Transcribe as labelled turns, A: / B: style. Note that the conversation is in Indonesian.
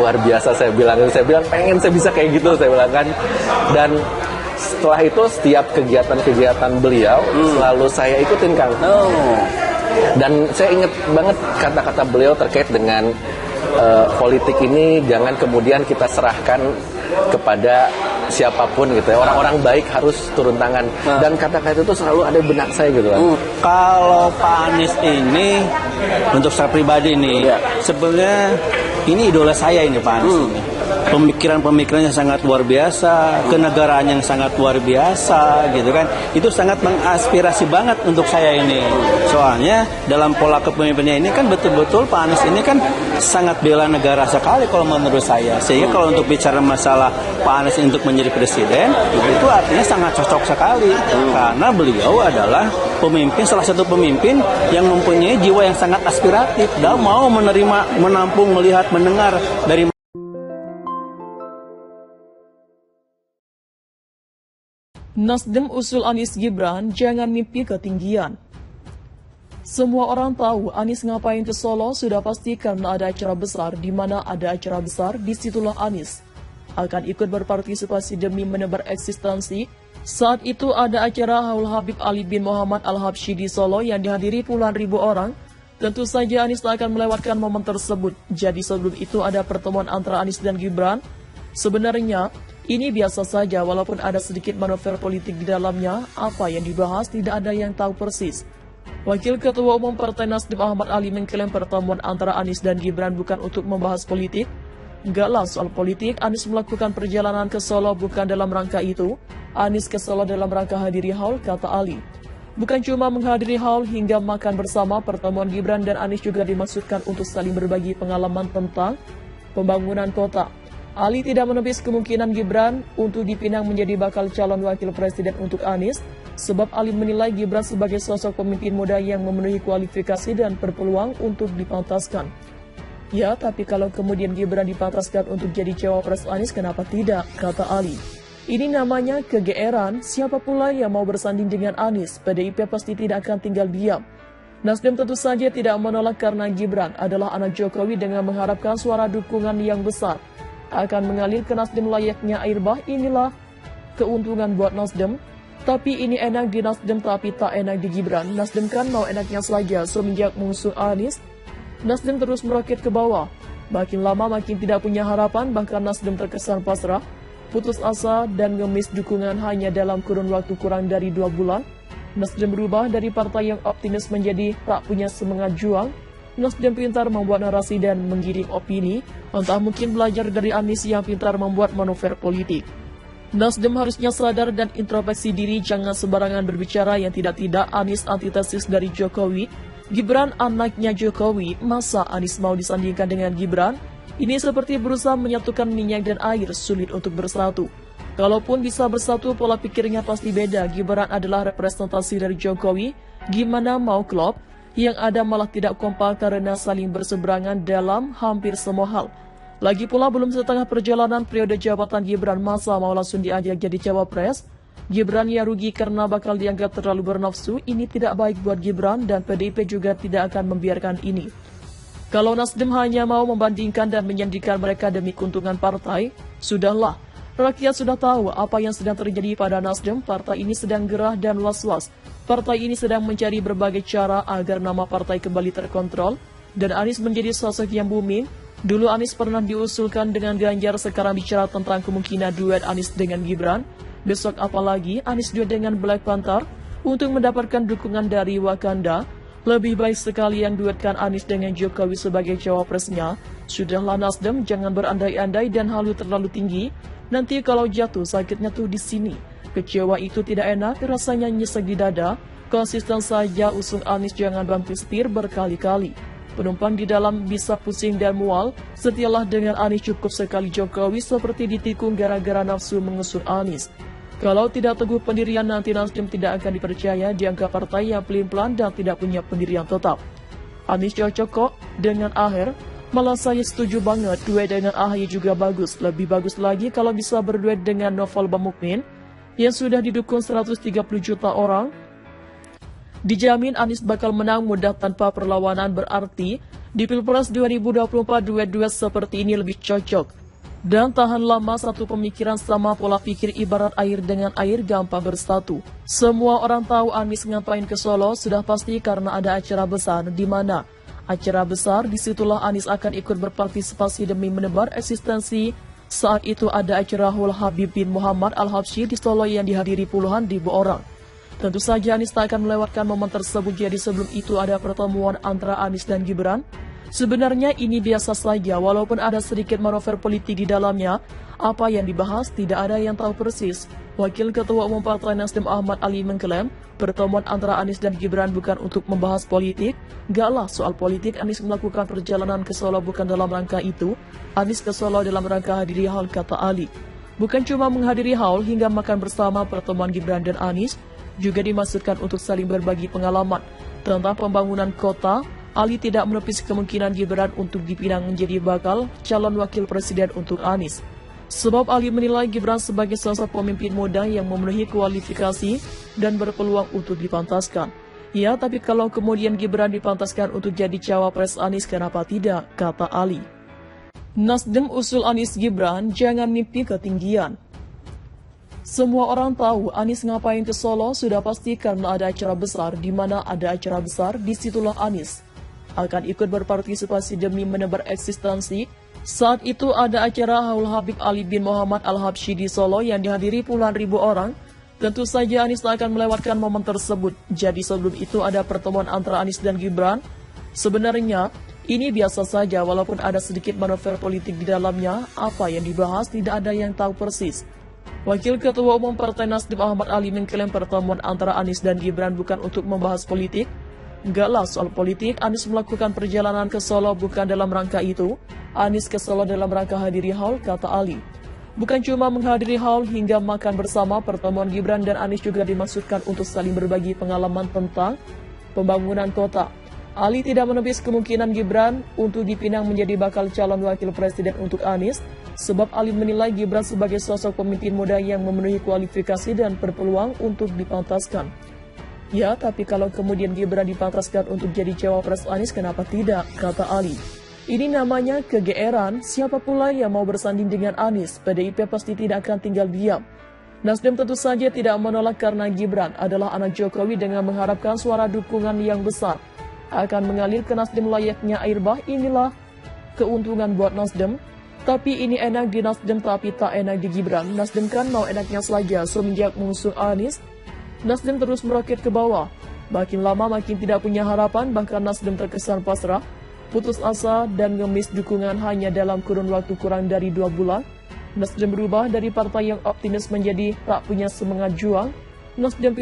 A: luar biasa, saya bilang pengen saya bisa kayak gitu, saya bilang kan. Dan setelah itu setiap kegiatan-kegiatan beliau selalu saya ikutin, Kang. Dan saya ingat banget kata-kata beliau terkait dengan politik ini jangan kemudian kita serahkan kepada siapapun gitu ya. Orang-orang baik harus turun tangan. Dan kata-kata itu selalu ada di benak saya gitu kan.
B: Kalau Pak Anies ini untuk saya pribadi nih, sebenarnya ini idola saya ini Pak Anies ini. Pemikiran-pemikirannya sangat luar biasa, kenegaraan yang sangat luar biasa gitu kan. Itu sangat mengaspirasi banget untuk saya ini. Soalnya dalam pola kepemimpinan ini kan betul-betul Pak Anies ini kan sangat bela negara sekali kalau menurut saya. Sehingga kalau untuk bicara masalah Pak Anies untuk menjadi presiden, itu artinya sangat cocok sekali. Karena beliau adalah pemimpin, salah satu pemimpin yang mempunyai jiwa yang sangat aspiratif dan mau menerima, menampung, melihat, mendengar dari
C: Nasdem usul Anies Gibran jangan mimpi ketinggian. Semua orang tahu Anies ngapain ke Solo sudah pasti karena ada acara besar. Di mana ada acara besar, disitulah Anies akan ikut berpartisipasi demi menebar eksistensi. Saat itu ada acara Haul Habib Ali bin Muhammad Al-Habsyi di Solo yang dihadiri puluhan ribu orang. Tentu saja Anies tak akan melewatkan momen tersebut. Jadi sebelum itu ada pertemuan antara Anies dan Gibran. Sebenarnya ini biasa saja walaupun ada sedikit manuver politik di dalamnya. Apa yang dibahas tidak ada yang tahu persis. Wakil Ketua Umum Partai Nasdem Ahmad Ali mengklaim pertemuan antara Anies dan Gibran bukan untuk membahas politik. Enggaklah soal politik, Anies melakukan perjalanan ke Solo bukan dalam rangka itu. Anies ke Solo dalam rangka hadiri haul, kata Ali. Bukan cuma menghadiri haul hingga makan bersama, pertemuan Gibran dan Anies juga dimaksudkan untuk saling berbagi pengalaman tentang pembangunan kota. Ali tidak menepis kemungkinan Gibran untuk dipinang menjadi bakal calon wakil presiden untuk Anies, sebab Ali menilai Gibran sebagai sosok pemimpin muda yang memenuhi kualifikasi dan berpeluang untuk dipantaskan. Ya, tapi kalau kemudian Gibran dipantaskan untuk jadi cawapres Anies, kenapa tidak, kata Ali. Ini namanya kegeeran, siapa pula yang mau bersanding dengan Anies, PDIP pasti tidak akan tinggal diam. Nasdem tentu saja tidak menolak karena Gibran adalah anak Jokowi dengan mengharapkan suara dukungan yang besar akan mengalir ke Nasdem layaknya air bah. Inilah keuntungan buat Nasdem. Tapi ini enak di Nasdem tapi tak enak di Gibran. Nasdem kan mau enaknya saja. Semenjak mengusung Anies, Nasdem terus meroket ke bawah. Makin lama makin tidak punya harapan. Bahkan Nasdem terkesan pasrah, putus asa dan ngemis dukungan hanya dalam kurun waktu kurang dari 2 bulan. Nasdem berubah dari partai yang optimis menjadi tak punya semangat juang. Nasdem pintar membuat narasi dan menggiring opini, entah mungkin belajar dari Anies yang pintar membuat manuver politik. Nasdem harusnya sadar dan introspeksi diri, jangan sembarangan berbicara yang tidak-tidak. Anies antitesis dari Jokowi, Gibran anaknya Jokowi, masa Anies mau disandingkan dengan Gibran? Ini seperti berusaha menyatukan minyak dan air, sulit untuk bersatu. Kalaupun bisa bersatu, pola pikirnya pasti beda. Gibran adalah representasi dari Jokowi, gimana mau klop? Yang ada malah tidak kompak karena saling berseberangan dalam hampir semua hal. Lagi pula belum setengah perjalanan periode jabatan Gibran, masa mau langsung diajak jadi cawapres? Gibran ya rugi karena bakal dianggap terlalu bernafsu. Ini tidak baik buat Gibran dan PDIP juga tidak akan membiarkan ini. Kalau Nasdem hanya mau membandingkan dan menyandingkan mereka demi keuntungan partai, sudahlah. Rakyat sudah tahu apa yang sedang terjadi pada Nasdem. Partai ini sedang gerah dan was-was. Partai ini sedang mencari berbagai cara agar nama partai kembali terkontrol. Dan Anies menjadi sosok yang booming. Dulu Anies pernah diusulkan dengan Ganjar, sekarang bicara tentang kemungkinan duet Anies dengan Gibran. Besok apalagi Anies duet dengan Black Panther untuk mendapatkan dukungan dari Wakanda. Lebih baik sekali yang duetkan Anies dengan Jokowi sebagai cawapresnya. Sudahlah Nasdem, jangan berandai-andai dan halu terlalu tinggi. Nanti kalau jatuh sakitnya tuh di sini. Kecewa itu tidak enak, rasanya nyesek di dada. Konsisten saja usung Anies, jangan bantu setir berkali-kali. Penumpang di dalam bisa pusing dan mual. Setialah dengan Anies, cukup sekali Jokowi seperti ditikung gara-gara nafsu mengusung Anies. Kalau tidak teguh pendirian, nanti Nasdem tidak akan dipercaya, dianggap partai yang pelin-pelan dan tidak punya pendirian tetap. Anies cocok kok dengan Aher. Malah saya setuju banget, duet dengan AHY juga bagus. Lebih bagus lagi kalau bisa berduet dengan Novel Bamukmin yang sudah didukung 130 juta orang. Dijamin Anies bakal menang mudah tanpa perlawanan, berarti Di Pilpres 2024 duet-duet seperti ini lebih cocok. Dan tahan lama satu pemikiran sama pola pikir ibarat air dengan air gampang bersatu. Semua orang tahu Anies ngapain ke Solo sudah pasti karena ada acara besar di mana acara besar disitulah Anies akan ikut berpartisipasi demi menebar eksistensi. Saat itu ada acara Haul Habib bin Muhammad Al-Habsyi di Solo yang dihadiri puluhan ribu orang. Tentu saja Anies tak akan melewatkan momen tersebut, jadi sebelum itu ada pertemuan antara Anies dan Gibran. Sebenarnya ini biasa saja, walaupun ada sedikit manuver politik di dalamnya. Apa yang dibahas tidak ada yang tahu persis. Wakil Ketua Umum Partai Nasdem Ahmad Ali mengklaim pertemuan antara Anies dan Gibran bukan untuk membahas politik. Gaklah soal politik, Anies melakukan perjalanan ke Solo bukan dalam rangka itu. Anies ke Solo dalam rangka hadiri haul, kata Ali. Bukan cuma menghadiri haul hingga makan bersama. Pertemuan Gibran dan Anies juga dimaksudkan untuk saling berbagi pengalaman tentang pembangunan kota. Ali tidak menepis kemungkinan Gibran untuk dipinang menjadi bakal calon wakil presiden untuk Anies. Sebab Ali menilai Gibran sebagai sosok pemimpin muda yang memenuhi kualifikasi dan berpeluang untuk dipantaskan. Ya, tapi kalau kemudian Gibran dipantaskan untuk jadi cawapres Anies, kenapa tidak, kata Ali. Nasdem usul Anies Gibran, jangan mimpi ketinggian. Semua orang tahu Anies ngapain ke Solo sudah pasti karena ada acara besar. Di mana ada acara besar, disitulah Anies akan ikut berpartisipasi demi menebar eksistensi. Saat itu ada acara Haul Habib Ali bin Muhammad Al-Habsyi di Solo yang dihadiri puluhan ribu orang. Tentu saja Anies tak akan melewatkan momen tersebut. Jadi sebelum itu ada pertemuan antara Anies dan Gibran. Sebenarnya ini biasa saja, walaupun ada sedikit manuver politik di dalamnya. Apa yang dibahas tidak ada yang tahu persis. Wakil Ketua Umum Partai Nasdem Ahmad Ali mengklaim pertemuan antara Anies dan Gibran bukan untuk membahas politik. Enggaklah soal politik, Anies melakukan perjalanan ke Solo bukan dalam rangka itu. Anies ke Solo dalam rangka hadiri haul, kata Ali. Bukan cuma menghadiri haul hingga makan bersama. Pertemuan Gibran dan Anies juga dimaksudkan untuk saling berbagi pengalaman tentang pembangunan kota. Ali tidak menepis kemungkinan Gibran untuk dipinang menjadi bakal calon wakil presiden untuk Anies, sebab Ali menilai Gibran sebagai sosok pemimpin muda yang memenuhi kualifikasi dan berpeluang untuk dipantaskan. Ya, tapi kalau kemudian Gibran dipantaskan untuk jadi cawapres Anies, kenapa tidak, kata Ali. Ini namanya kegeeran. Siapa pula yang mau bersanding dengan Anies? PDIP pasti tidak akan tinggal diam. Nasdem tentu saja tidak menolak karena Gibran adalah anak Jokowi dengan mengharapkan suara dukungan yang besar akan mengalir ke Nasdem layaknya air bah. Inilah keuntungan buat Nasdem. Tapi ini enak di Nasdem tapi tak enak di Gibran. Nasdem kan mau enaknya saja. Semenjak mengusung Anies, Nasdem terus meroket ke bawah. Makin lama makin tidak punya harapan, bahkan Nasdem terkesan pasrah, putus asa dan ngemis dukungan hanya dalam kurun waktu kurang dari 2 bulan. Nasdem berubah dari partai yang optimis menjadi tak punya semangat juang. Nasdem